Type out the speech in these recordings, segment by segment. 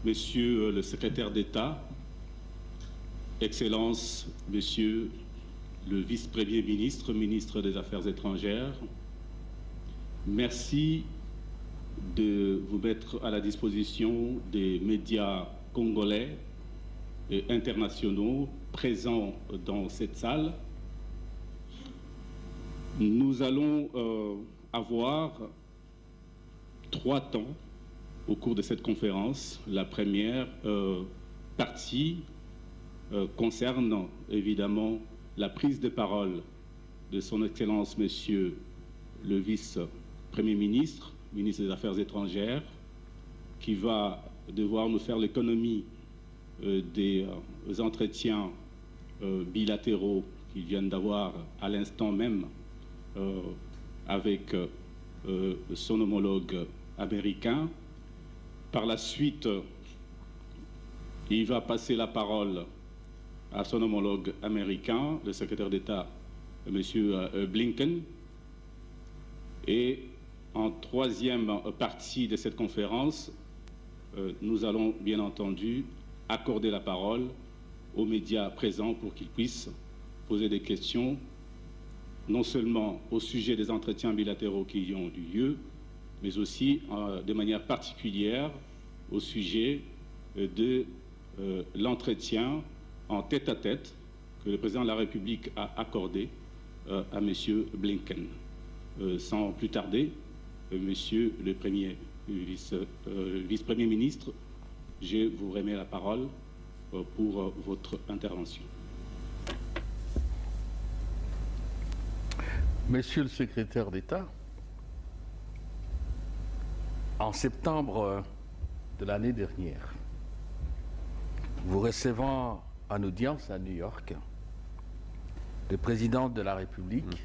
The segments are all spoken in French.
Monsieur le secrétaire d'État, Excellences, Monsieur le vice-premier ministre, ministre des Affaires étrangères, merci de vous mettre à la disposition des médias congolais et internationaux présents dans cette salle. Nous allons avoir 3 temps au cours de cette conférence. La première partie concerne évidemment la prise de parole de son Excellence Monsieur le vice-premier ministre, ministre des Affaires étrangères, qui va devoir nous faire l'économie des entretiens bilatéraux qu'ils viennent d'avoir à l'instant même avec son homologue américain. Par la suite, il va passer la parole à son homologue américain, le secrétaire d'État, M. Blinken. Et en troisième partie de cette conférence, nous allons bien entendu accorder la parole aux médias présents pour qu'ils puissent poser des questions, non seulement au sujet des entretiens bilatéraux qui y ont eu lieu, mais aussi de manière particulière au sujet de l'entretien en tête-à-tête que le président de la République a accordé à M. Blinken. Sans plus tarder, Monsieur le vice-premier ministre, je vous remets la parole pour votre intervention. Monsieur le secrétaire d'État, en septembre de l'année dernière, vous recevant en audience à New York, le président de la République,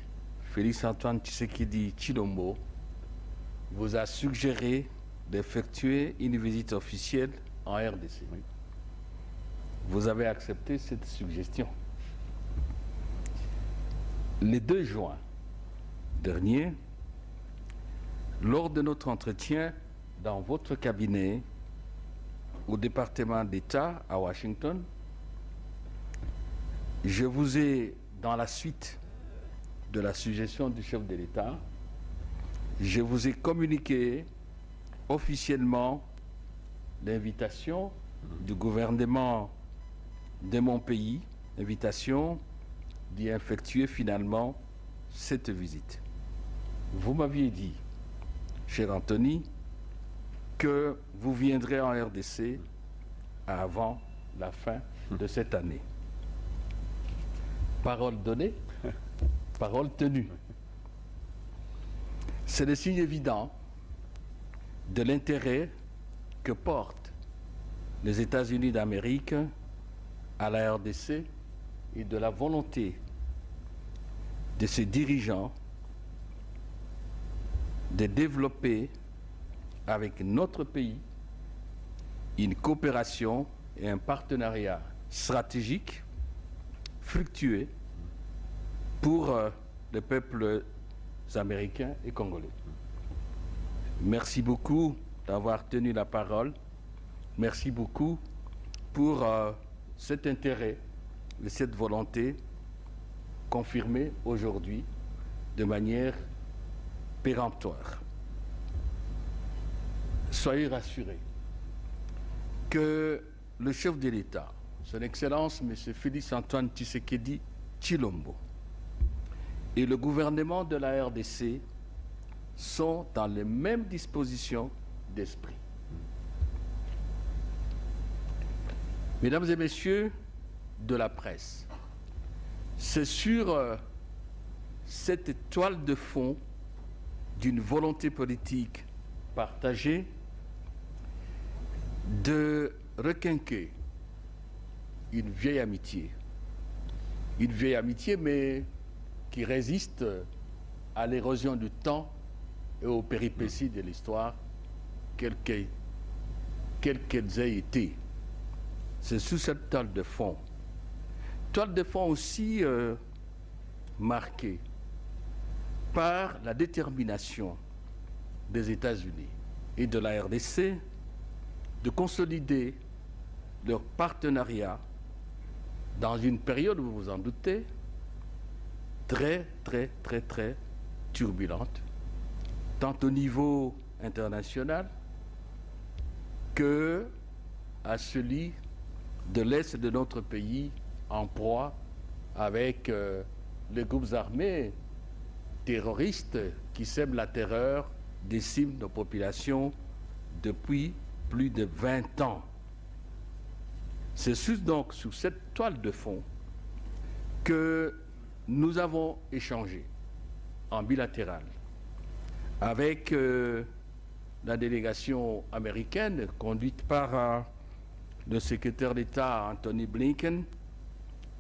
Félix-Antoine Tshisekedi Tshilombo, vous a suggéré d'effectuer une visite officielle en RDC. Oui. Vous avez accepté cette suggestion. Le 2 juin dernier, lors de notre entretien dans votre cabinet au département d'État à Washington, je vous ai, dans la suite de la suggestion du chef de l'État, je vous ai communiqué officiellement l'invitation du gouvernement de mon pays, invitation d'y effectuer finalement cette visite. Vous m'aviez dit, cher Anthony, que vous viendrez en RDC avant la fin de cette année. Parole donnée, parole tenue. C'est le signe évident de l'intérêt que portent les États-Unis d'Amérique à la RDC et de la volonté de ses dirigeants de développer avec notre pays une coopération et un partenariat stratégique fructueux pour les peuples américains et congolais. Merci beaucoup d'avoir tenu la parole. Merci beaucoup pour cet intérêt et cette volonté confirmée aujourd'hui de manière péremptoire. Soyez rassurés que le chef de l'État, Son Excellence M. Félix-Antoine Tshisekedi Tshilombo, et le gouvernement de la RDC sont dans les mêmes dispositions d'esprit. Mesdames et messieurs de la presse, c'est sur cette toile de fond d'une volonté politique partagée de requinquer une vieille amitié mais qui résiste à l'érosion du temps et aux péripéties de l'histoire, quelles qu'elles aient été. C'est sous cette toile de fond aussi marquée par la détermination des États-Unis et de la RDC de consolider leur partenariat dans une période, vous vous en doutez, très turbulente, tant au niveau international que à celui de l'Est de notre pays en proie avec les groupes armés terroristes qui sèment la terreur, déciment nos populations depuis plus de 20 ans. C'est donc sur cette toile de fond que nous avons échangé en bilatéral avec la délégation américaine conduite par le secrétaire d'État Anthony Blinken,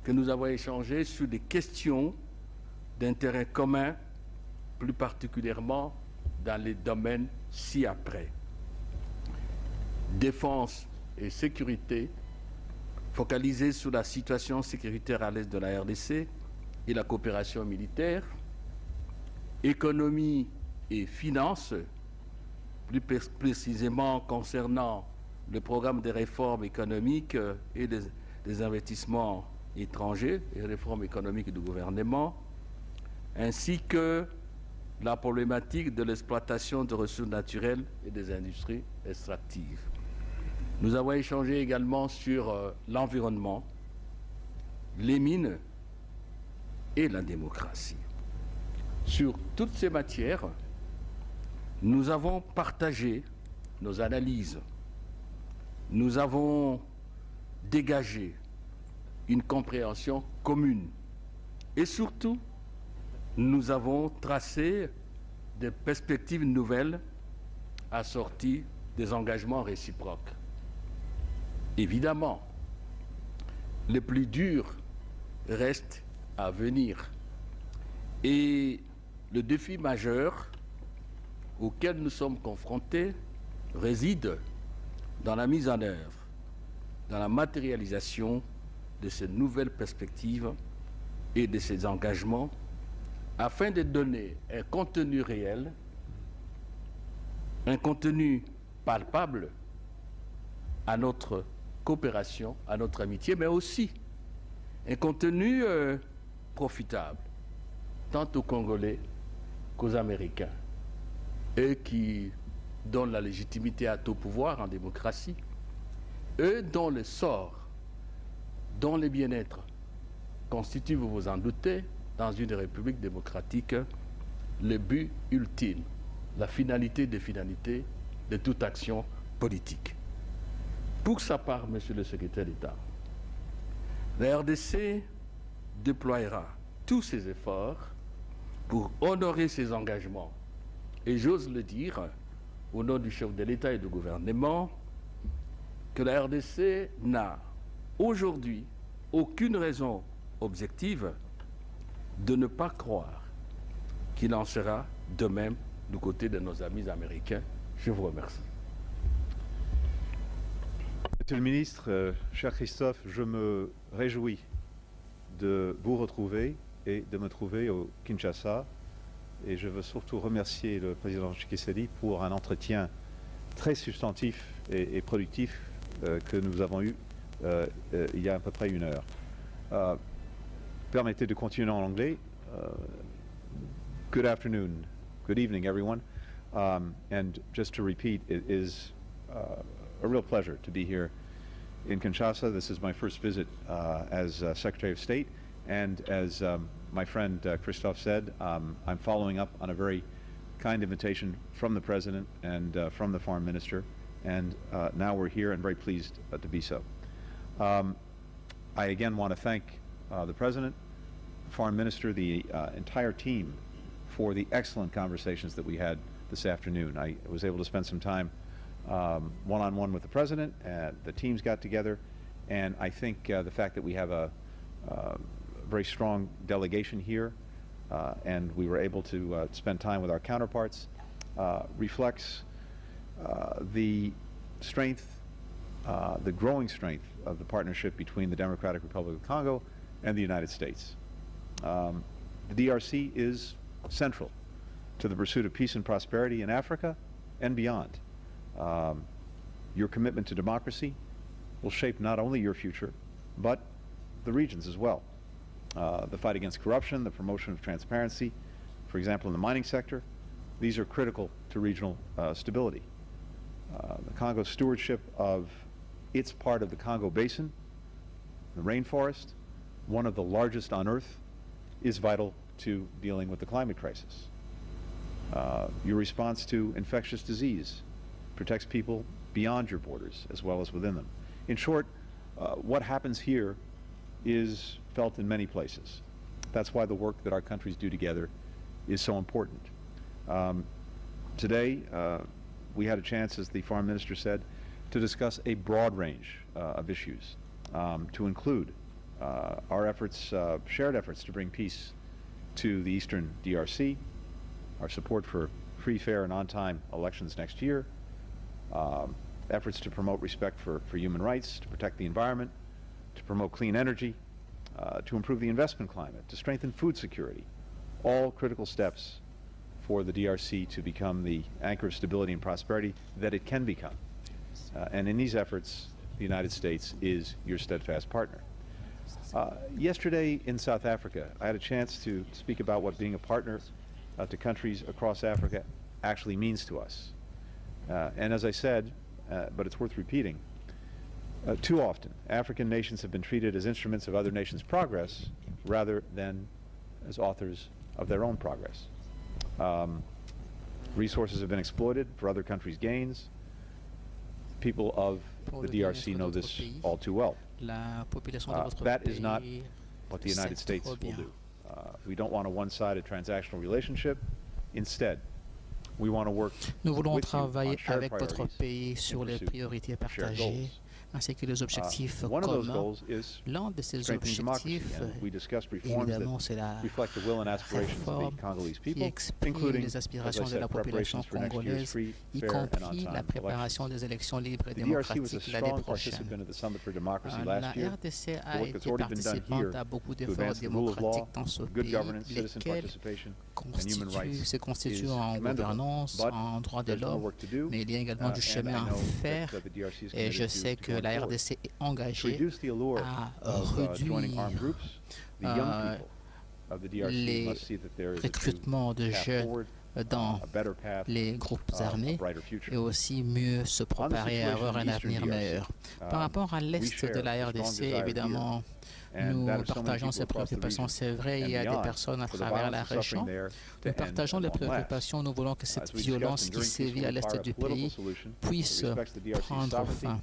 que nous avons échangé sur des questions d'intérêt commun, plus particulièrement dans les domaines ci-après. Défense et sécurité, focalisée sur la situation sécuritaire à l'est de la RDC et la coopération militaire, économie et finances, plus précisément concernant le programme des réformes économiques et des investissements étrangers et réformes économiques du gouvernement, ainsi que la problématique de l'exploitation de ressources naturelles et des industries extractives. Nous avons échangé également sur l'environnement, les mines et la démocratie. Sur toutes ces matières, nous avons partagé nos analyses. Nous avons dégagé une compréhension commune. Et surtout, nous avons tracé des perspectives nouvelles assorties des engagements réciproques. Évidemment, le plus dur reste à venir. Et le défi majeur auquel nous sommes confrontés réside dans la mise en œuvre, dans la matérialisation de ces nouvelles perspectives et de ces engagements afin de donner un contenu réel, un contenu palpable à notre coopération, à notre amitié, mais aussi un contenu profitable, tant aux Congolais qu'aux Américains, eux qui donnent la légitimité à tout pouvoir en démocratie, eux dont le sort, dont le bien-être constitue, vous vous en doutez, dans une république démocratique, le but ultime, la finalité des finalités de toute action politique. Pour sa part, Monsieur le Secrétaire d'État, la RDC déploiera tous ses efforts pour honorer ses engagements. Et j'ose le dire, au nom du chef de l'État et du gouvernement, que la RDC n'a aujourd'hui aucune raison objective de ne pas croire qu'il en sera de même du côté de nos amis américains. Je vous remercie. Monsieur le ministre, cher Christophe, je me réjouis de vous retrouver et de me trouver au Kinshasa. Et je veux surtout remercier le président Tshisekedi pour un entretien très substantif et productif que nous avons eu il y a à peu près 1 heure. Permettez de continuer en anglais. Good afternoon, good evening, everyone. And just to repeat, it is a real pleasure to be here in Kinshasa. This is my first visit as Secretary of State, and as my friend Christophe said, I'm following up on a very kind invitation from the President and from the Foreign Minister, and now we're here and very pleased to be so. I again want to thank the President, the Foreign Minister, the entire team for the excellent conversations that we had this afternoon. I was able to spend some time one-on-one with the President, the teams got together, and I think the fact that we have a very strong delegation here and we were able to spend time with our counterparts reflects the strength, the growing strength of the partnership between the Democratic Republic of Congo and the United States. The DRC is central to the pursuit of peace and prosperity in Africa and beyond. Your commitment to democracy will shape not only your future, but the region's as well. The fight against corruption, the promotion of transparency, for example, in the mining sector, these are critical to regional stability. The Congo's stewardship of its part of the Congo Basin, the rainforest, one of the largest on Earth, is vital to dealing with the climate crisis. Your response to infectious disease protects people beyond your borders as well as within them. In short, what happens here is felt in many places. That's why the work that our countries do together is so important. Today, we had a chance, as the Foreign Minister said, to discuss a broad range of issues, to include our efforts, shared efforts to bring peace to the Eastern DRC, our support for free, fair, and on-time elections next year, efforts to promote respect for human rights, to protect the environment, to promote clean energy, to improve the investment climate, to strengthen food security, all critical steps for the DRC to become the anchor of stability and prosperity that it can become. And in these efforts, the United States is your steadfast partner. Yesterday in South Africa, I had a chance to speak about what being a partner to countries across Africa actually means to us. And as I said, but it's worth repeating, too often African nations have been treated as instruments of other nations' progress rather than as authors of their own progress. Resources have been exploited for other countries' gains. People of the DRC know this all too well. That is not what the United States will do. We don't want a one-sided transactional relationship. Instead, we want to work Nous voulons with you on travailler shared avec votre priorities pays in sur les pursuit priorités of shared partagées, goals. ainsi que les objectifs One of those communs. goals is L'un de ces strengthening democracy, objectifs, and we discussed reforms évidemment, c'est la that reflect the will and aspirations of réforme the Congolese qui people, exprime including, les as I aspirations de said, la population preparations for next year's congolaise, free, y fair, and compris la on-time préparation elections. des élections libres et The DRC was a démocratiques l'année strong prochaine. participant at the Summit for Democracy La last year. RDC The a work that's été already been done participante here à beaucoup to d'efforts advance the rule of law, démocratiques dans ce good pays, governance, citizen lesquels participation, and human rights se constituent is en commendable. gouvernance, But en droit de there's more l'homme, work to do, mais il y a également du and chemin I à know faire. that the DRC is Et je committed sais to que going la forward. RDC est To engagée reduce the allure à of joining armed réduire groups, the young people of the DRC les must see that there is a true recrutements de path jeunes forward, dans a better path, les groupes a armés brighter future. et aussi mieux se préparer à avoir un avenir meilleur. Par rapport à l'Est de la RDC, évidemment, nous partageons ces préoccupations. C'est vrai, il y a des personnes à travers la région. Nous partageons les préoccupations. Nous voulons que cette violence qui sévit à l'Est du pays puisse prendre fin.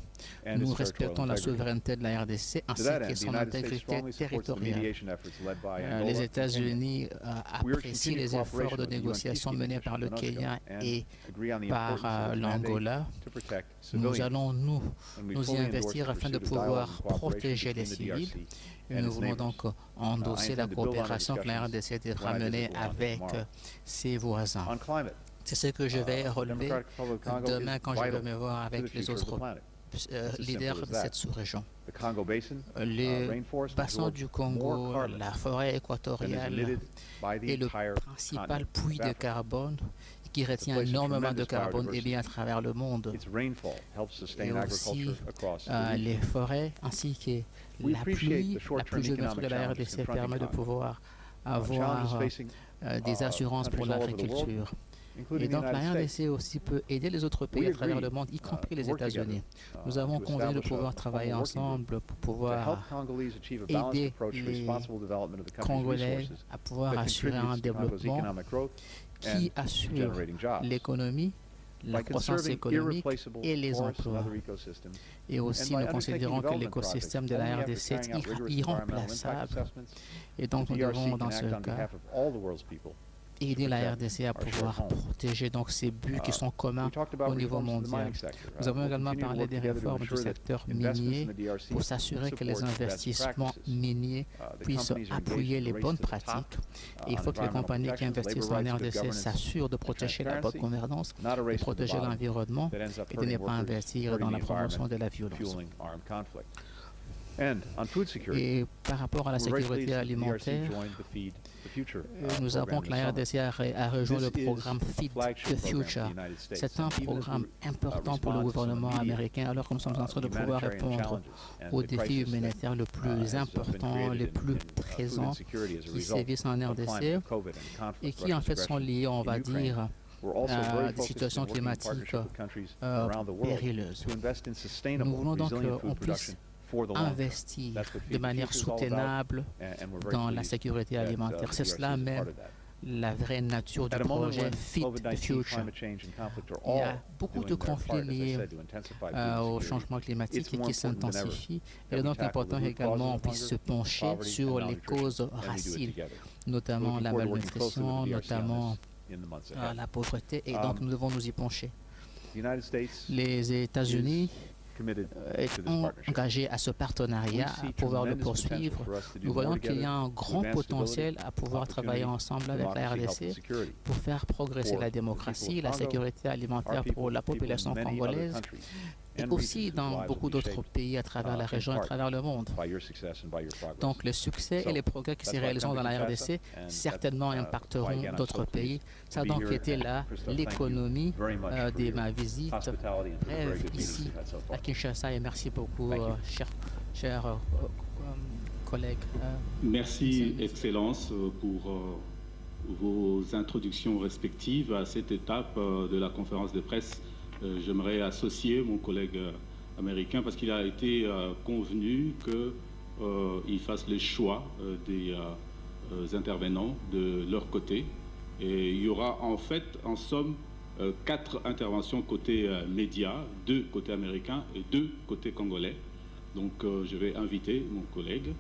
Nous respectons la souveraineté de la RDC ainsi que son intégrité territoriale. Les États-Unis apprécient les efforts de négociation menés par le Kenya et par l'Angola. Nous allons nous y investir afin de pouvoir protéger les civils. Et nous voulons donc endosser la coopération que la RDC devra mener avec ses voisins. C'est ce que je vais relever demain quand je vais me voir avec les autres leaders de cette sous-région. Le bassin du Congo, la forêt équatoriale est le principal puits de carbone qui retient énormément de carbone et bien à travers le monde. Et aussi les forêts ainsi que la pluie pluviométrie de la RDC permet de pouvoir avoir des assurances pour l'agriculture. Et donc la RDC aussi peut aider les autres pays à travers le monde, y compris les États-Unis. Nous avons convenu de pouvoir travailler ensemble pour pouvoir aider les Congolais à pouvoir assurer un développement qui assure l'économie, la croissance économique et les emplois. Et aussi, nous considérons que l'écosystème de la RDC est irremplaçable. Et donc, nous devons, dans ce cas, aider la RDC à pouvoir protéger donc ces buts qui sont communs au niveau mondial. Nous avons également parlé des réformes du secteur minier pour s'assurer que les investissements miniers puissent appuyer les bonnes pratiques. Et il faut que les compagnies qui investissent en RDC s'assurent de protéger la bonne gouvernance, de protéger l'environnement et de ne pas investir dans la promotion de la violence. Et par rapport à la sécurité alimentaire, nous avons que la RDC a rejoint le programme Feed the Future. C'est un programme important pour le gouvernement américain alors que nous sommes en train de pouvoir répondre aux défis humanitaires les plus importants, les plus présents qui sévissent en RDC et qui en fait sont liés, on va dire, à des situations climatiques périlleuses. Nous voulons donc qu'on puisse investir de manière soutenable dans la sécurité alimentaire. C'est cela même la vraie nature du projet Feed the Future. Il y a beaucoup de conflits liés au changement climatique et qui s'intensifient. Il est donc important également qu'on puisse se pencher sur les causes racines, notamment la malnutrition, notamment la pauvreté, et donc nous devons nous y pencher. Les États-Unis est engagé à ce partenariat, à pouvoir le poursuivre. Nous voyons qu'il y a un grand potentiel à pouvoir travailler ensemble avec la RDC pour faire progresser la démocratie, la sécurité alimentaire pour la population congolaise et aussi dans beaucoup d'autres pays à travers la région et à travers le monde. Donc le succès et les progrès qui se réaliseront dans la RDC certainement impacteront d'autres pays. Ça a donc été là l'économie de ma visite brève ici à Kinshasa et merci beaucoup, chers collègues. Merci, Excellence, pour vos introductions respectives à cette étape de la conférence de presse. J'aimerais associer mon collègue américain parce qu'il a été convenu qu'il fasse le choix des intervenants de leur côté. Et il y aura en fait, en somme, 4 interventions côté médias, 2 côté américain et 2 côté congolais. Donc je vais inviter mon collègue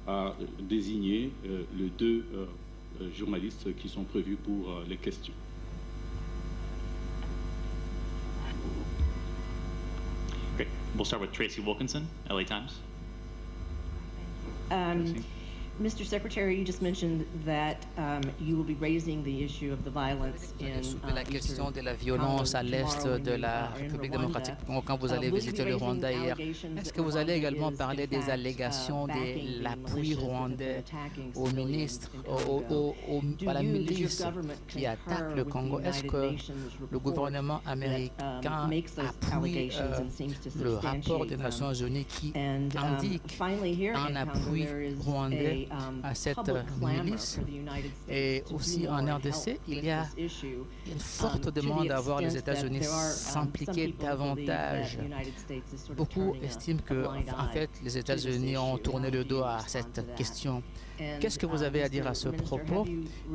à désigner les 2 journalistes qui sont prévus pour les questions. Great. We'll start with Tracy Wilkinson, LA Times. Mr. Secretary, you just mentioned that you will be raising the issue of the violence in la question de la violence à l'est de la République démocratique quand vous allez visiter le Rwanda hier. Est-ce que vous allez également parler des allégations de l'appui rwandais au ministre, à la milice qui attaque le Congo? Est-ce que le gouvernement américain appuie le rapport des Nations Unies qui indique un appui rwandais à cette milice? Et aussi en RDC, il y a une forte demande à voir les États-Unis s'impliquer davantage. Beaucoup estiment que, en fait, les États-Unis ont tourné le dos à cette question. Qu'est-ce que vous avez à dire à ce propos?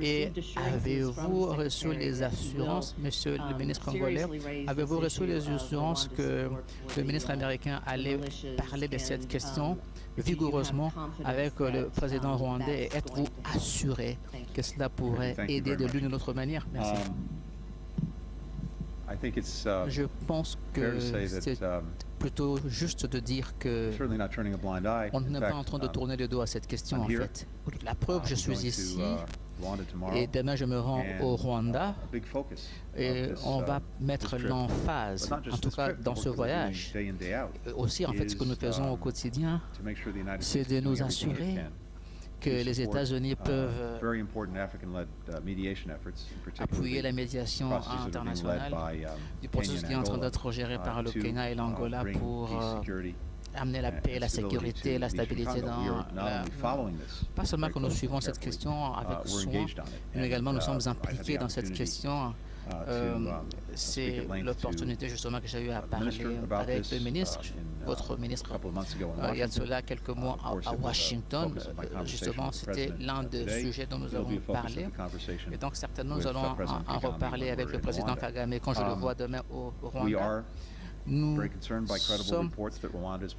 Et avez-vous reçu les assurances, monsieur le ministre congolais, avez-vous reçu les assurances que le ministre américain allait parler de cette question vigoureusement avec le président rwandais et êtes-vous assuré que cela pourrait aider de l'une ou l'autre manière? Merci. Je pense que c'est plutôt juste de dire que on n'est pas en train de tourner le dos à cette question en fait. La preuve, je suis ici et demain je me rends au Rwanda et on va mettre l'emphase, en tout cas dans ce voyage. Aussi en fait ce que nous faisons au quotidien, c'est de nous assurer que les États-Unis peuvent appuyer la médiation internationale du processus qui est en train d'être géré par le Kenya et l'Angola pour amener la paix, la sécurité, la stabilité dans pas seulement que nous suivons cette question avec soin, mais également nous sommes impliqués dans cette question. C'est l'opportunité justement que j'ai eu à parler avec le ministre, votre ministre, il y a de cela quelques mois à Washington. Justement, c'était l'un des sujets dont nous avons parlé. Et donc certainement nous allons en reparler avec le président Kagame quand je le vois demain au Rwanda. Nous sommes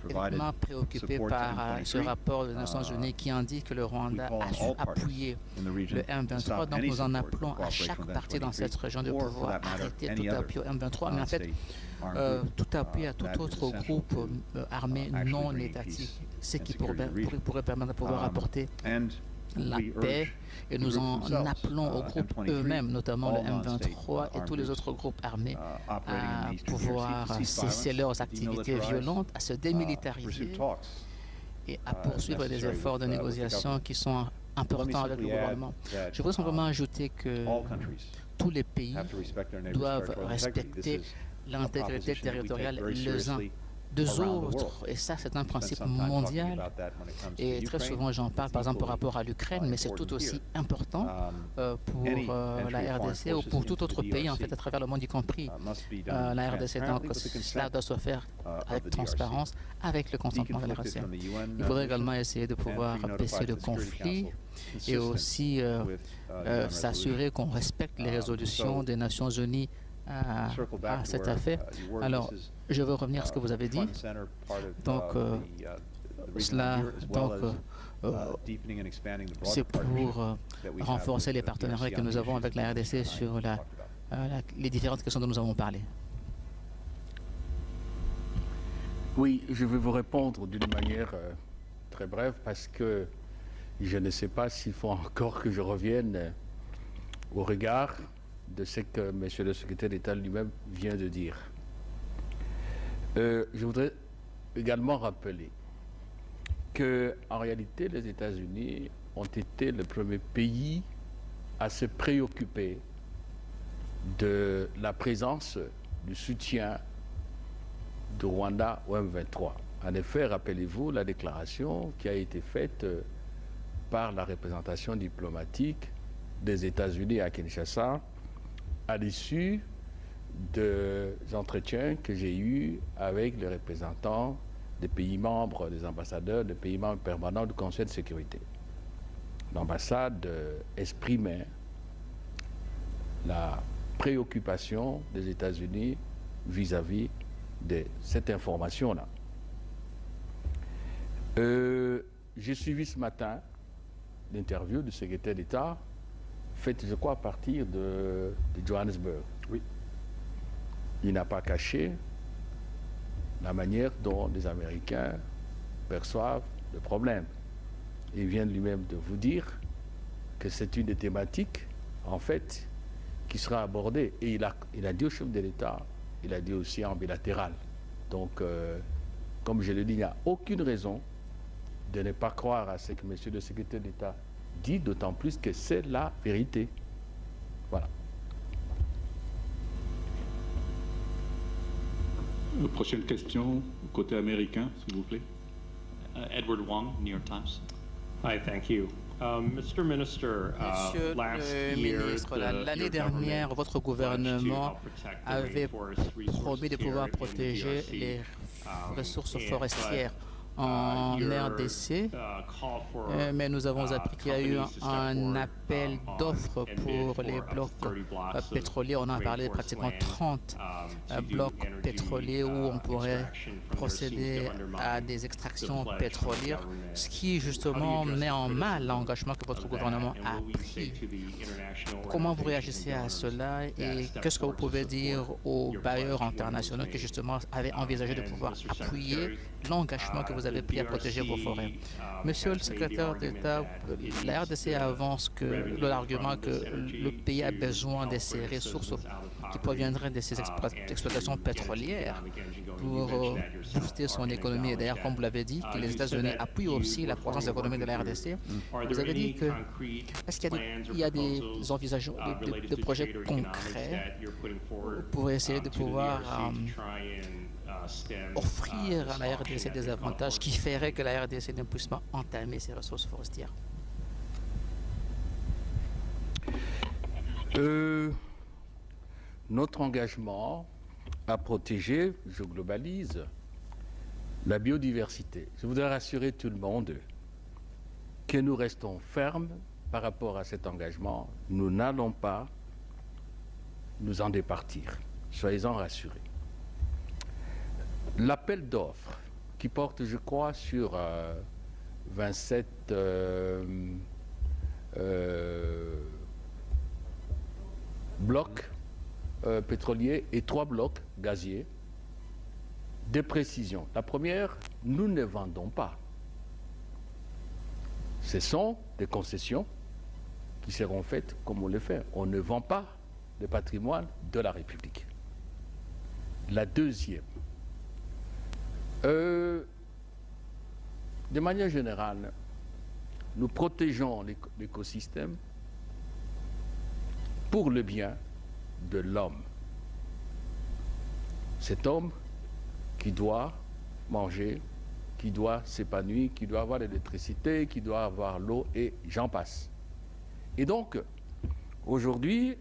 évidemment préoccupés par ce rapport des Nations Unies qui indique que le Rwanda a appuyé le M23. Donc nous en appelons à chaque parti dans cette région de pouvoir arrêter tout appui au M23, mais en fait tout appui à tout autre groupe armé non étatique, ce qui pourrait permettre de pouvoir apporter la paix, et nous en appelons aux groupes eux-mêmes, notamment le M23 et tous les autres groupes armés, à pouvoir cesser leurs activités violentes, à se démilitariser et à poursuivre des efforts de négociation qui sont importants avec le gouvernement. Je voudrais simplement ajouter que tous les pays doivent respecter l'intégrité territoriale les uns des autres, et ça c'est un principe mondial, et très souvent j'en parle par exemple par rapport à l'Ukraine, mais c'est tout aussi important pour la RDC ou pour tout autre pays en fait à travers le monde, y compris la RDC. Donc cela doit se faire avec transparence, avec le consentement de la RDC. Il faudrait également essayer de pouvoir baisser le conflit et aussi s'assurer qu'on respecte les résolutions des Nations Unies à cette affaire. Alors, je veux revenir à ce que vous avez dit. Donc, c'est pour renforcer les partenariats que nous avons avec la RDC sur les différentes questions dont nous avons parlé. Oui, je vais vous répondre d'une manière très brève parce que je ne sais pas s'il faut encore que je revienne au regard de ce que M. le secrétaire d'État lui-même vient de dire. Je voudrais également rappeler qu'en réalité, les États-Unis ont été le premier pays à se préoccuper de la présence, du soutien du Rwanda au M23. En effet, rappelez-vous la déclaration qui a été faite par la représentation diplomatique des États-Unis à Kinshasa à l'issue des entretiens que j'ai eus avec les représentants des pays membres, des ambassadeurs des pays membres permanents du Conseil de sécurité. L'ambassade exprimait la préoccupation des États-Unis vis-à-vis de cette information-là. J'ai suivi ce matin l'interview du secrétaire d'État faite, je crois, à partir de Johannesburg. Oui. Il n'a pas caché la manière dont les Américains perçoivent le problème. Il vient lui-même de vous dire que c'est une des thématiques, en fait, qui sera abordée. Et il a dit au chef de l'État, il a dit aussi en bilatéral. Donc, comme je le dis, il n'y a aucune raison de ne pas croire à ce que M. le secrétaire d'État dit, d'autant plus que c'est la vérité. Voilà. Prochaine question, côté américain, s'il vous plaît. Edward Wong, New York Times. Hi, thank you. Mr. Minister, Monsieur le ministre, l'année dernière, votre gouvernement avait promis de pouvoir protéger les ressources forestières en RDC, mais nous avons appris qu'il y a eu un appel d'offres pour les blocs pétroliers. On a parlé de pratiquement 30 blocs pétroliers où on pourrait procéder à des extractions pétrolières, ce qui justement met en mal l'engagement que votre gouvernement a pris. Comment vous réagissez à cela et qu'est-ce que vous pouvez dire aux bailleurs internationaux qui justement avaient envisagé de pouvoir appuyer l'engagement que vous avez pris à protéger vos forêts? Monsieur le secrétaire d'État, la RDC avance l'argument que le pays a besoin de ces ressources qui proviendraient de ces exploitations pétrolières pour booster son économie. Et d'ailleurs, comme vous l'avez dit, que les États-Unis appuient aussi la croissance économique de la RDC. Vous avez dit que est-ce qu'il y a des envisagements, des projets concrets pour essayer de pouvoir offrir à la RDC des avantages qui feraient que la RDC ne puisse pas entamer ses ressources forestières? Notre engagement à protéger, je globalise, la biodiversité. Je voudrais rassurer tout le monde que nous restons fermes par rapport à cet engagement. Nous n'allons pas nous en départir. Soyez-en rassurés. L'appel d'offres qui porte, je crois, sur 27 blocs pétroliers et 3 blocs gaziers, des précisions. La première, nous ne vendons pas. Ce sont des concessions qui seront faites comme on le fait. On ne vend pas le patrimoine de la République. La deuxième, de manière générale, nous protégeons l'écosystème pour le bien de l'homme. Cet homme qui doit manger, qui doit s'épanouir, qui doit avoir l'électricité, qui doit avoir l'eau, et j'en passe. Et donc, aujourd'hui,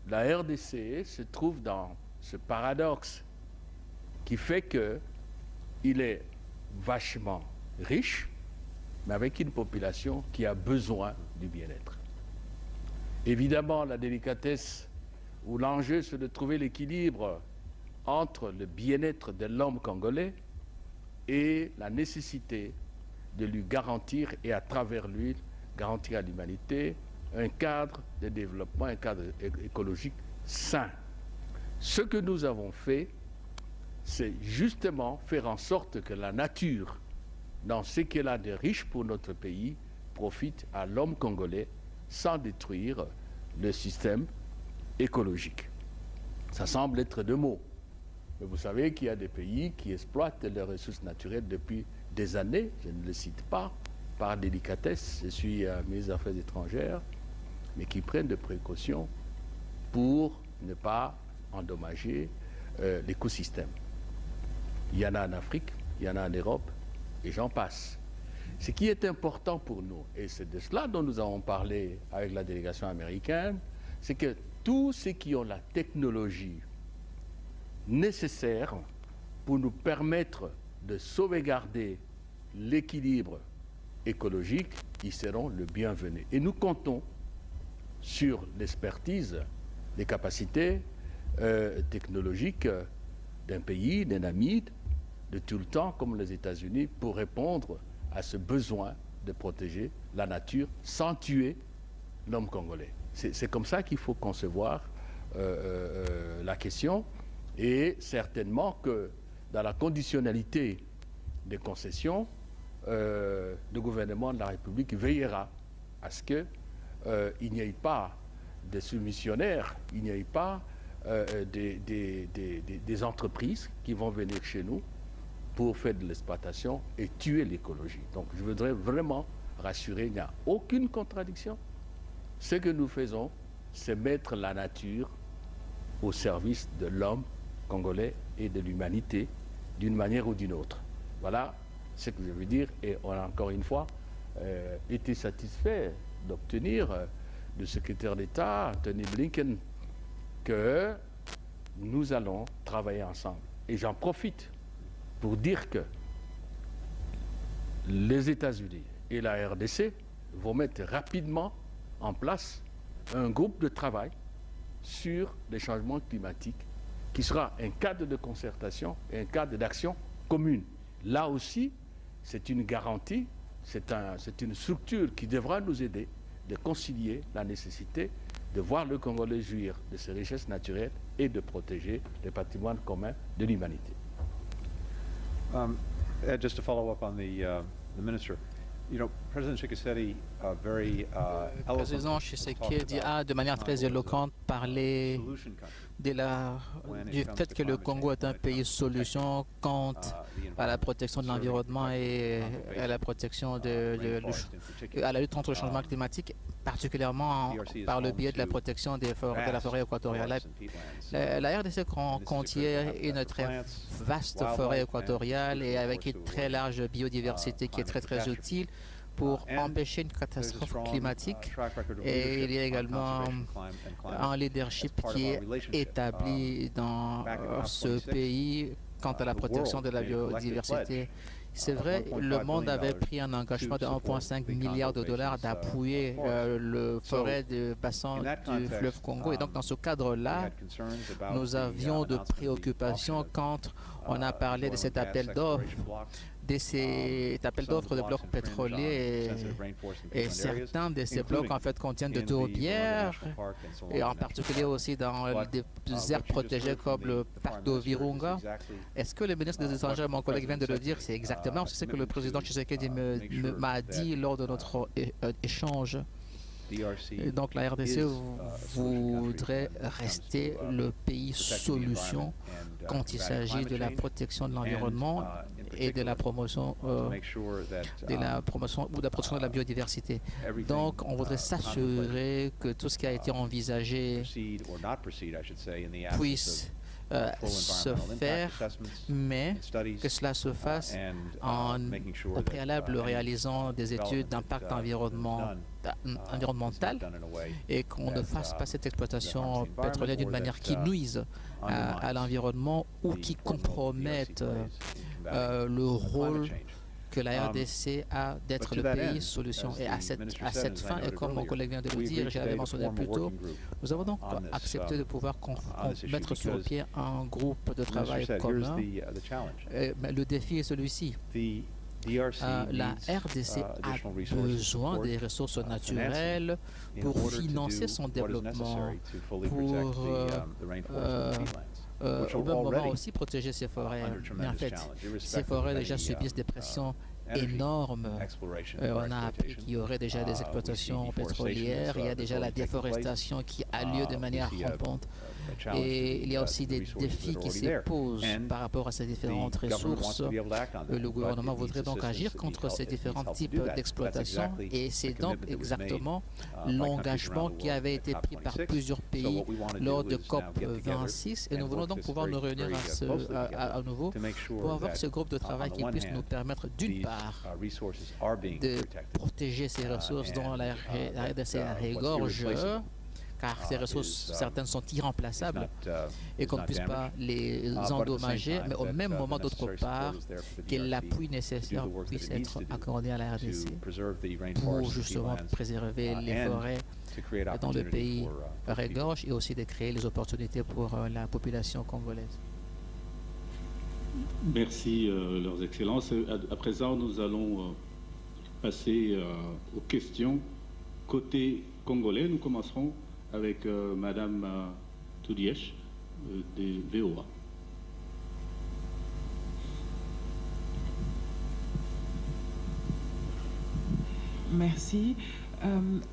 la RDC se trouve dans ce paradoxe qui fait qu'il est vachement riche, mais avec une population qui a besoin du bien-être. Évidemment, la délicatesse ou l'enjeu, c'est de trouver l'équilibre entre le bien-être de l'homme congolais et la nécessité de lui garantir, et à travers lui, garantir à l'humanité un cadre de développement, un cadre écologique sain. Ce que nous avons fait, c'est justement faire en sorte que la nature, dans ce qu'elle a de riche pour notre pays, profite à l'homme congolais sans détruire le système écologique. Ça semble être deux mots. Mais vous savez qu'il y a des pays qui exploitent leurs ressources naturelles depuis des années, je ne les cite pas, par délicatesse, je suis ministre des Affaires étrangères, mais qui prennent des précautions pour ne pas endommager l'écosystème. Il y en a en Afrique, il y en a en Europe, et j'en passe. Ce qui est important pour nous, et c'est de cela dont nous avons parlé avec la délégation américaine, c'est que tous ceux qui ont la technologie nécessaire pour nous permettre de sauvegarder l'équilibre écologique, ils seront le bienvenu. Et nous comptons sur l'expertise, les capacités technologiques d'un pays, d'un ami, de tout le temps, comme les États-Unis, pour répondre à ce besoin de protéger la nature sans tuer l'homme congolais. C'est comme ça qu'il faut concevoir la question, et certainement que dans la conditionnalité des concessions, le gouvernement de la République veillera à ce qu'il n'y ait pas de soumissionnaires, il n'y ait pas des entreprises qui vont venir chez nous pour faire de l'exploitation et tuer l'écologie. Donc je voudrais vraiment rassurer, il n'y a aucune contradiction. Ce que nous faisons, c'est mettre la nature au service de l'homme congolais et de l'humanité d'une manière ou d'une autre. Voilà ce que je veux dire, et on a encore une fois été satisfait d'obtenir du secrétaire d'État, Anthony Blinken, que nous allons travailler ensemble. Et j'en profite pour dire que les États-Unis et la RDC vont mettre rapidement en place un groupe de travail sur les changements climatiques qui sera un cadre de concertation et un cadre d'action commune. Là aussi, c'est une garantie, c'est une structure qui devra nous aider de concilier la nécessité de voir le Congolais jouir de ses richesses naturelles et de protéger le patrimoine commun de l'humanité. Ed, just to follow up on the minister, you know, President Tshisekedi very le président Tshisekedi a de manière très éloquente parlé du fait que le Congo est un pays solution quant à la protection de l'environnement et à la protection à la lutte contre le changement climatique, particulièrement par le biais de la protection de la forêt équatoriale. La RDC contient une très vaste forêt équatoriale et avec une très large biodiversité qui est très très utile pour empêcher une catastrophe climatique, et il y a également un leadership qui est établi dans ce pays quant à la protection de la biodiversité. C'est vrai, le monde avait pris un engagement de 1,5 milliard de dollars d'appuyer le forêt du bassin du fleuve Congo. Et donc, dans ce cadre-là, nous avions de préoccupations quand on a parlé de cet appel d'offres, de blocs pétroliers, et certains de ces blocs en fait contiennent de tourbières, et en particulier aussi dans des aires protégées comme le parc de Virunga. Est-ce que le ministre des Étrangers, mon collègue vient de le dire, c'est exactement ce que le président Tshisekedi m'a dit lors de notre échange? Et donc la RDC voudrait rester le pays solution quand il s'agit de la protection de l'environnement et de la promotion de la protection de la biodiversité. Donc on voudrait s'assurer que tout ce qui a été envisagé puisse se faire, mais que cela se fasse au préalable réalisant des études d'impact environnemental et qu'on ne fasse pas cette exploitation pétrolière d'une manière qui nuise à l'environnement ou qui compromette le rôle que la RDC a d'être le pays solution. Et à cette fin, et comme mon collègue vient de le dire, j'avais mentionné plus tôt, nous avons donc accepté de pouvoir mettre sur pied un groupe de travail commun. Mais le défi est celui-ci. La RDC a besoin des ressources naturelles pour financer son développement, pour au même moment aussi protéger ses forêts. Mais en fait, ces forêts déjà subissent des pressions énormes. On a appris qu'il y aurait déjà des exploitations pétrolières, il y a déjà la déforestation qui a lieu de manière rampante. Et il y a aussi des défis qui se posent par rapport à ces différentes ressources. Le gouvernement voudrait donc agir contre ces différents types d'exploitation et c'est donc exactement l'engagement qui avait été pris par plusieurs pays lors de COP26 et nous voulons donc pouvoir nous réunir à nouveau pour avoir ce groupe de travail qui puisse nous permettre d'une part de protéger ces ressources dont la RDC regorge, car ces ressources, certaines sont irremplaçables et qu'on ne puisse pas les endommager, mais au même moment, d'autre part, que l'appui nécessaire puisse être accordé à la RDC pour justement préserver les forêts dont le pays regorge et aussi de créer les opportunités pour la population congolaise. Merci, Leurs Excellences. À présent, nous allons passer aux questions. Côté congolais, nous commencerons avec Madame Toudiesh des VOA. Merci.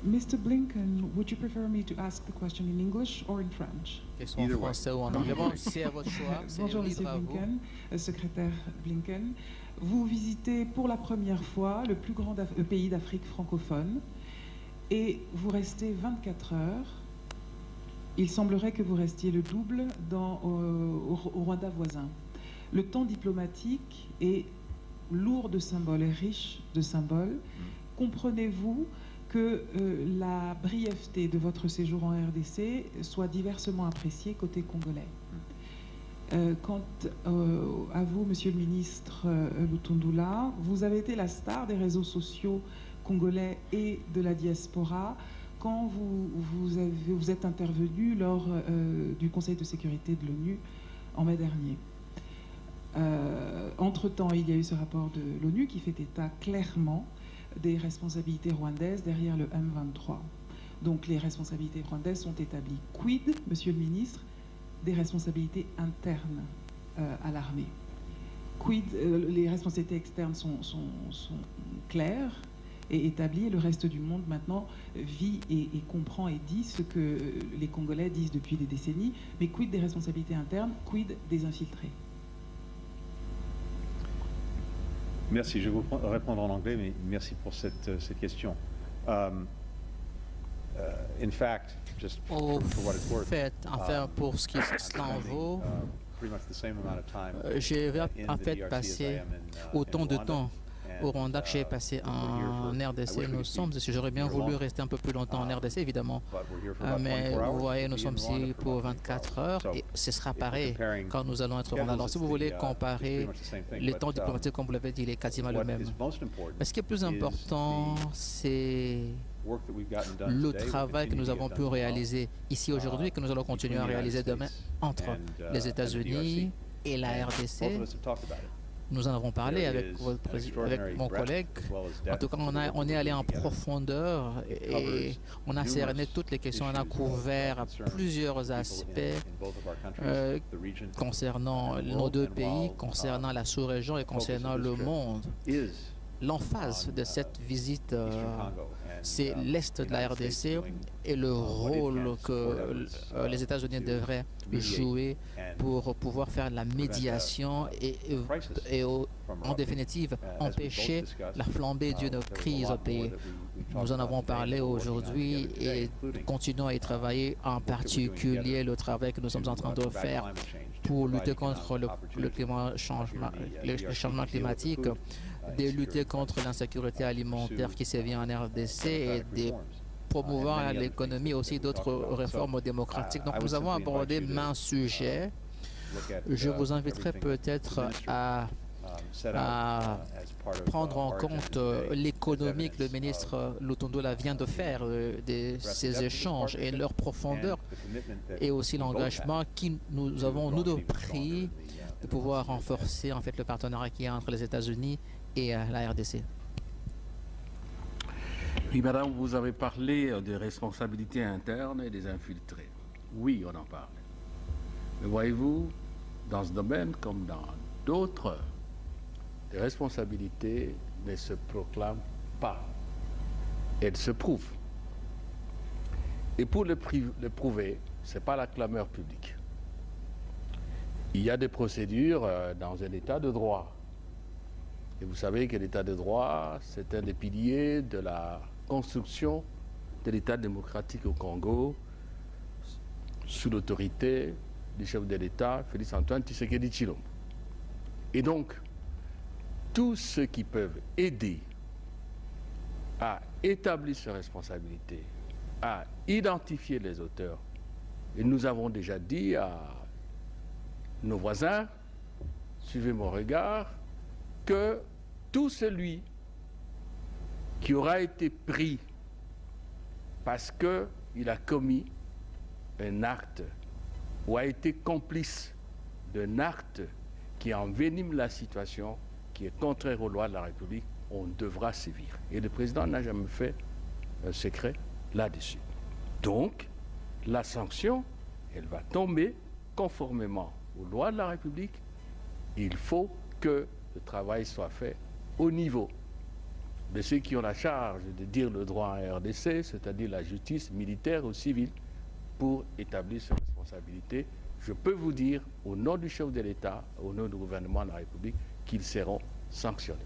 Mr. Blinken, would you prefer me to ask the question in English or in French? Question en français ou en anglais. Bon, c'est à votre choix. Bonjour, Monsieur Blinken, secrétaire Blinken. Vous visitez pour la première fois le plus grand pays d'Afrique francophone et vous restez 24 heures. Il semblerait que vous restiez le double au Rwanda voisin. Le temps diplomatique est lourd de symboles et riche de symboles. Comprenez-vous que la brièveté de votre séjour en RDC soit diversement appréciée côté congolais? Quant à vous, Monsieur le ministre Lutundula, vous avez été la star des réseaux sociaux congolais et de la diaspora quand vous êtes intervenu lors du Conseil de sécurité de l'ONU en mai dernier. Entre-temps, il y a eu ce rapport de l'ONU qui fait état clairement des responsabilités rwandaises derrière le M23. Donc les responsabilités rwandaises sont établies. Quid, Monsieur le ministre, des responsabilités internes à l'armée? Quid, les responsabilités externes sont claires et établies, et le reste du monde maintenant vit et comprend et dit ce que les Congolais disent depuis des décennies, mais quid des responsabilités internes, quid des infiltrés? Merci, je vais vous répondre en anglais, mais merci pour cette question. In fact, just for what it's worth, enfin, pour ce qui cela en vaut, j'ai en fait passé autant de temps au Rwanda que j'ai passé en RDC. Nous sommes ici, j'aurais bien voulu rester un peu plus longtemps en RDC, évidemment, mais vous voyez, nous sommes ici pour 24 heures et ce sera pareil quand nous allons être au Rwanda. Alors, si vous voulez comparer les temps diplomatiques, comme vous l'avez dit, il est quasiment le même. Mais ce qui est plus important, c'est le travail que nous avons pu réaliser ici aujourd'hui et que nous allons continuer à réaliser demain entre les États-Unis et la RDC. Nous en avons parlé avec mon collègue. En tout cas, on est allé en profondeur et on a cerné toutes les questions. On a couvert plusieurs aspects concernant nos deux pays, concernant la sous-région et concernant le monde. l'emphase de cette visite, c'est l'Est de la RDC et le rôle que les États-Unis devraient jouer pour pouvoir faire la médiation et en définitive empêcher la flambée d'une crise au pays. Nous en avons parlé aujourd'hui et continuons à y travailler, en particulier le travail que nous sommes en train de faire pour lutter contre le changement climatique, de lutter contre l'insécurité alimentaire qui sévit en RDC et de promouvoir l'économie aussi d'autres réformes démocratiques. Donc nous avons abordé maints sujets. Je vous inviterai peut-être à prendre en compte l'économie que le ministre Lutondola vient de faire de ces échanges et leur profondeur et aussi l'engagement que nous avons, nous deux, pris de pouvoir renforcer en fait le partenariat qui est entre les États-Unis et la RDC. Oui, madame, vous avez parlé des responsabilités internes et des infiltrés. Oui, on en parle. Mais voyez-vous, dans ce domaine comme dans d'autres, les responsabilités ne se proclament pas. Elles se prouvent. Et pour le prouver, ce n'est pas la clameur publique. Il y a des procédures dans un état de droit. Et vous savez que l'état de droit, c'est un des piliers de la construction de l'état démocratique au Congo, sous l'autorité du chef de l'État, Félix Antoine Tshisekedi Tshilombo. Et donc, tous ceux qui peuvent aider à établir ces responsabilités, à identifier les auteurs, et nous avons déjà dit à nos voisins, suivez mon regard, que tout celui qui aura été pris parce qu'il a commis un acte ou a été complice d'un acte qui envenime la situation, qui est contraire aux lois de la République, on devra sévir. Et le président n'a jamais fait un secret là-dessus. Donc, la sanction, elle va tomber conformément aux lois de la République. Il faut que le travail soit fait au niveau de ceux qui ont la charge de dire le droit en RDC, c'est-à-dire la justice militaire ou civile, pour établir ces responsabilités. Je peux vous dire, au nom du chef de l'État, au nom du gouvernement de la République, qu'ils seront sanctionnés.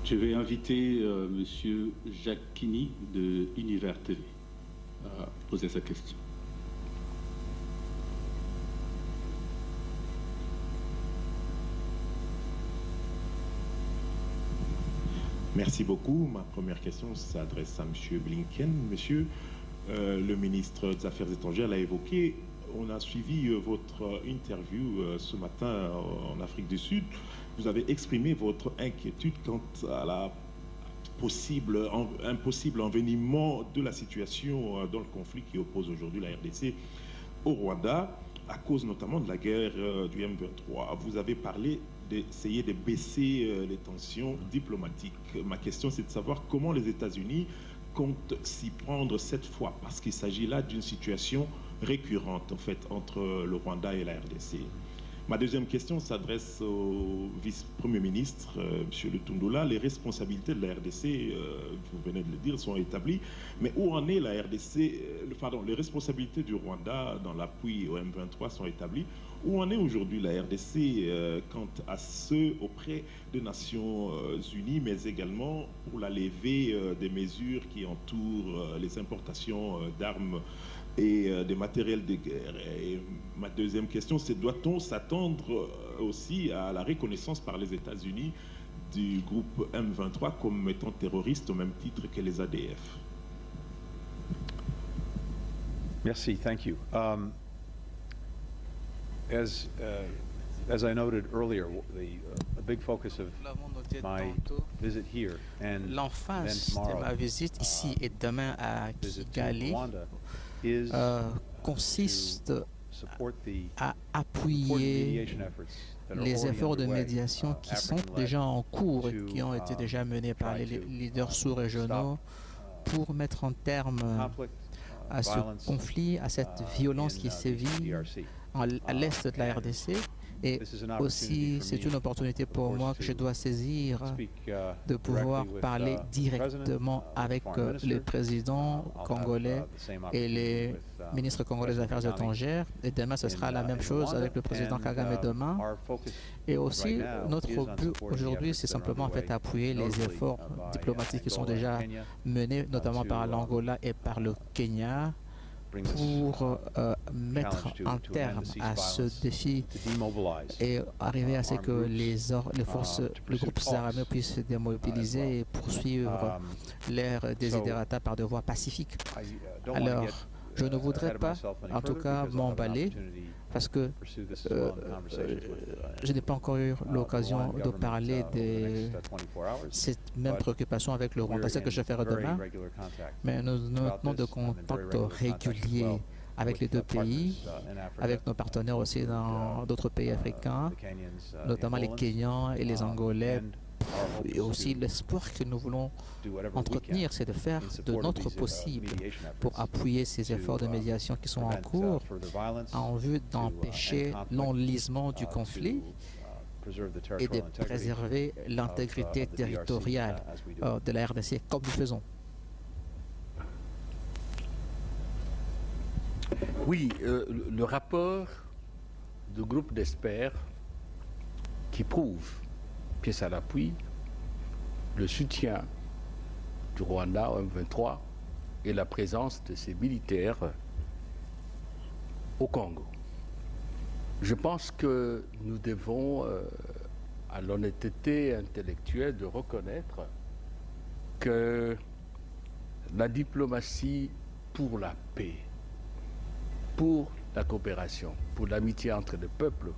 Je vais inviter M. Jacques Kini de Univers TV à poser sa question. Merci beaucoup. Ma première question s'adresse à M. Blinken. Monsieur le ministre des Affaires étrangères l'a évoqué. On a suivi votre interview ce matin en Afrique du Sud. Vous avez exprimé votre inquiétude quant à un possible envenimement de la situation dans le conflit qui oppose aujourd'hui la RDC au Rwanda, à cause notamment de la guerre du M23. Vous avez parlé d'essayer de baisser les tensions diplomatiques. Ma question, c'est de savoir comment les États-Unis comptent s'y prendre cette fois, parce qu'il s'agit là d'une situation récurrente, en fait, entre le Rwanda et la RDC. Ma deuxième question s'adresse au vice-premier ministre, M. Lutondola. Les responsabilités de la RDC, vous venez de le dire, sont établies. Mais où en est la RDC, les responsabilités du Rwanda dans l'appui au M23 sont établies. Où en est aujourd'hui la RDC quant à ceux auprès des Nations Unies, mais également pour la levée des mesures qui entourent les importations d'armes et des matériels de guerre. Et ma deuxième question, c'est doit-on s'attendre aussi à la reconnaissance par les États-Unis du groupe M23 comme étant terroriste au même titre que les ADF? Merci, thank you. As I noted earlier, a big focus of my visit here and l'emphase de ma visite ici et demain à Kigali consiste à appuyer les efforts de médiation qui sont déjà en cours et qui ont été déjà menés par les leaders sous-régionaux pour mettre un terme à ce conflit, à cette violence qui sévit à l'est de la RDC Et aussi, c'est une opportunité pour moi que je dois saisir de pouvoir parler directement avec les présidents congolais et les ministres congolais des Affaires étrangères. Et demain, ce sera la même chose avec le président Kagame demain. Et aussi, notre but aujourd'hui, c'est simplement en fait appuyer les efforts diplomatiques qui sont déjà menés, notamment par l'Angola et par le Kenya, pour mettre un terme à ce défi et arriver à ce que les groupes armés puissent se démobiliser et poursuivre leur desiderata par des voies pacifiques. Alors, je ne voudrais pas, en tout cas, m'emballer parce que je n'ai pas encore eu l'occasion de parler de cette même préoccupation avec le Rwanda. C'est ce que je ferai demain, mais nous maintenons de contacts réguliers avec les deux pays, avec nos partenaires aussi dans d'autres pays africains, notamment les Kenyans et les Angolais. Et aussi l'espoir que nous voulons entretenir, c'est de faire de notre possible pour appuyer ces efforts de médiation qui sont en cours en vue d'empêcher l'enlisement du conflit et de préserver l'intégrité territoriale de la RDC comme nous faisons. Oui, le rapport du groupe d'experts qui prouve, pièce à l'appui, le soutien du Rwanda au M23 et la présence de ses militaires au Congo. Je pense que nous devons, à l'honnêteté intellectuelle, de reconnaître que la diplomatie pour la paix, pour la coopération, pour l'amitié entre les peuples,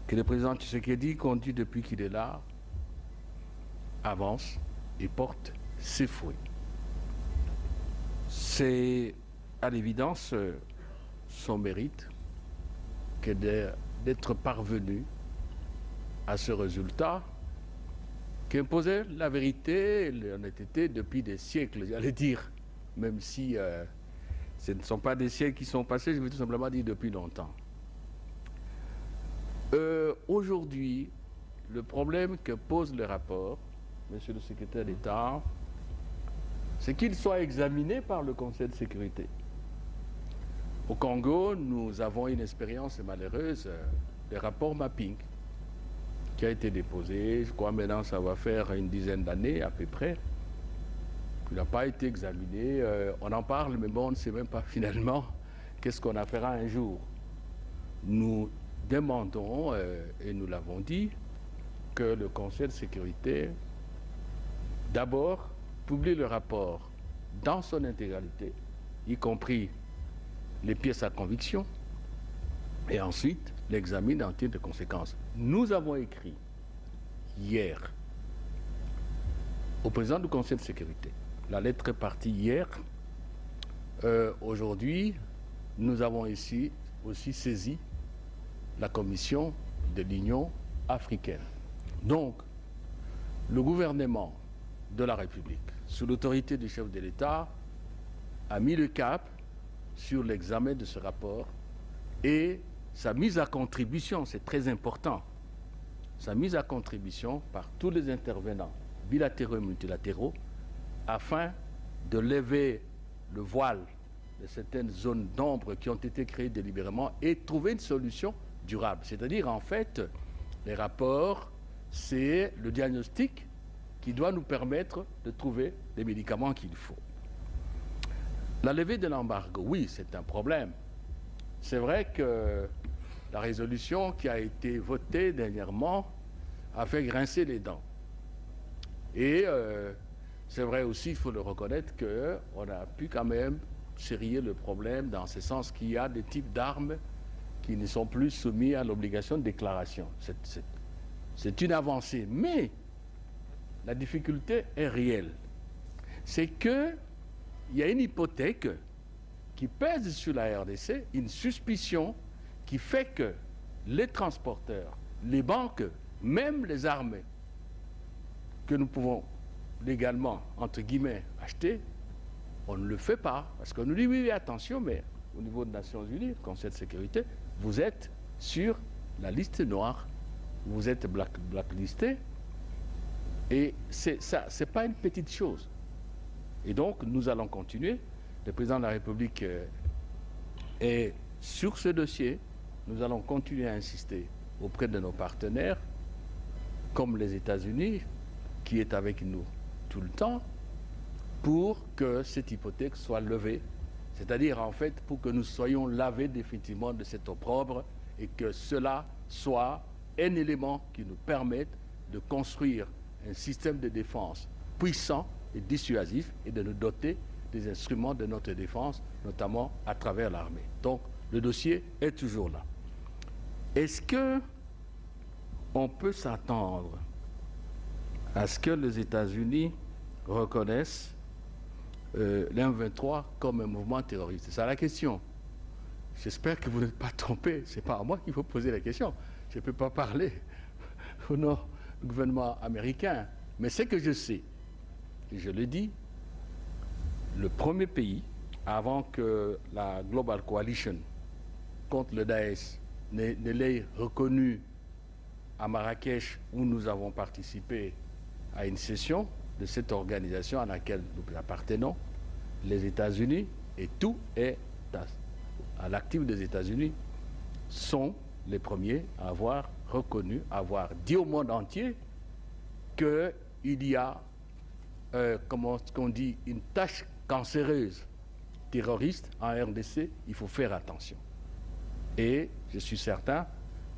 que le président Tshisekedi conduit depuis qu'il est là, avance et porte ses fruits. C'est à l'évidence son mérite que d'être parvenu à ce résultat qu'imposait la vérité et l'honnêteté depuis des siècles, j'allais dire, même si ce ne sont pas des siècles qui sont passés, je veux tout simplement dire depuis longtemps. Aujourd'hui, le problème que pose le rapport, Monsieur le secrétaire d'État, c'est qu'il soit examiné par le Conseil de sécurité. Au Congo, nous avons une expérience malheureuse, le rapport mapping, qui a été déposé, je crois maintenant ça va faire une dizaine d'années à peu près. Il n'a pas été examiné, on en parle, mais bon, on ne sait même pas finalement qu'est-ce qu'on en fera un jour. Nous demandons, et nous l'avons dit, que le Conseil de sécurité, d'abord, publie le rapport dans son intégralité, y compris les pièces à conviction, et ensuite l'examine en titre de conséquences. Nous avons écrit hier au président du Conseil de sécurité, la lettre est partie hier, aujourd'hui, nous avons ici aussi saisi la commission de l'Union africaine. Donc, le gouvernement de la République, sous l'autorité du chef de l'État, a mis le cap sur l'examen de ce rapport et sa mise à contribution, c'est très important, sa mise à contribution par tous les intervenants bilatéraux et multilatéraux afin de lever le voile de certaines zones d'ombre qui ont été créées délibérément et trouver une solution durable. C'est-à-dire, en fait, les rapports, c'est le diagnostic qui doit nous permettre de trouver les médicaments qu'il faut. La levée de l'embargo, oui, c'est un problème. C'est vrai que la résolution qui a été votée dernièrement a fait grincer les dents. Et c'est vrai aussi, il faut le reconnaître, qu'on a pu quand même sérier le problème dans ce sens qu'il y a des types d'armes qui ne sont plus soumis à l'obligation de déclaration. C'est une avancée, mais la difficulté est réelle. C'est qu'il y a une hypothèque qui pèse sur la RDC, une suspicion qui fait que les transporteurs, les banques, même les armées que nous pouvons légalement, entre guillemets, acheter, on ne le fait pas. Parce qu'on nous dit, oui, attention, mais au niveau des Nations Unies, Conseil de sécurité, vous êtes sur la liste noire. Vous êtes blacklisté. Et ça, ce n'est pas une petite chose. Et donc, nous allons continuer. Le président de la République est sur ce dossier. Nous allons continuer à insister auprès de nos partenaires, comme les États-Unis, qui est avec nous tout le temps, pour que cette hypothèque soit levée. C'est-à-dire, en fait, pour que nous soyons lavés définitivement de cet opprobre et que cela soit un élément qui nous permette de construire un système de défense puissant et dissuasif et de nous doter des instruments de notre défense, notamment à travers l'armée. Donc, le dossier est toujours là. Est-ce qu'on peut s'attendre à ce que les États-Unis reconnaissent l'M23 comme un mouvement terroriste? C'est ça la question. J'espère que vous n'êtes pas trompé. Ce n'est pas à moi qu'il faut poser la question. Je ne peux pas parler au nom du gouvernement américain. Mais ce que je sais, et je le dis, le premier pays, avant que la Global Coalition contre le Daesh ne l'ait reconnu à Marrakech, où nous avons participé à une session de cette organisation à laquelle nous appartenons, les États-Unis, et tout est à l'actif des États-Unis, sont les premiers à avoir reconnu, à avoir dit au monde entier qu'il y a, comment on dit, une tâche cancéreuse terroriste en RDC, il faut faire attention. Et je suis certain,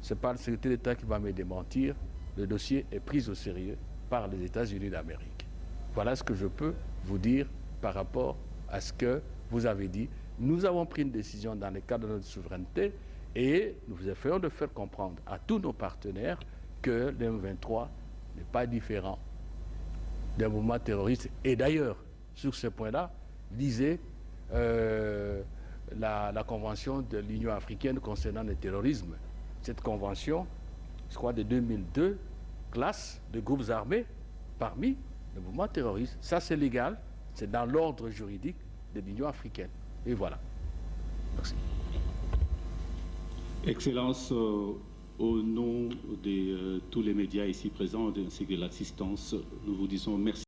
ce n'est pas le secrétaire d'État qui va me démentir, le dossier est pris au sérieux par les États-Unis d'Amérique. Voilà ce que je peux vous dire par rapport à ce que vous avez dit. Nous avons pris une décision dans le cadre de notre souveraineté et nous essayons de faire comprendre à tous nos partenaires que l'M23 n'est pas différent d'un mouvement terroriste. Et d'ailleurs, sur ce point-là, lisez la convention de l'Union africaine concernant le terrorisme. Cette convention, je crois de 2002, classe de groupes armés parmi les mouvements terroristes. Ça, c'est légal, c'est dans l'ordre juridique de l'Union africaine. Et voilà. Merci. Excellence, au nom de tous les médias ici présents ainsi que de l'assistance, nous vous disons merci.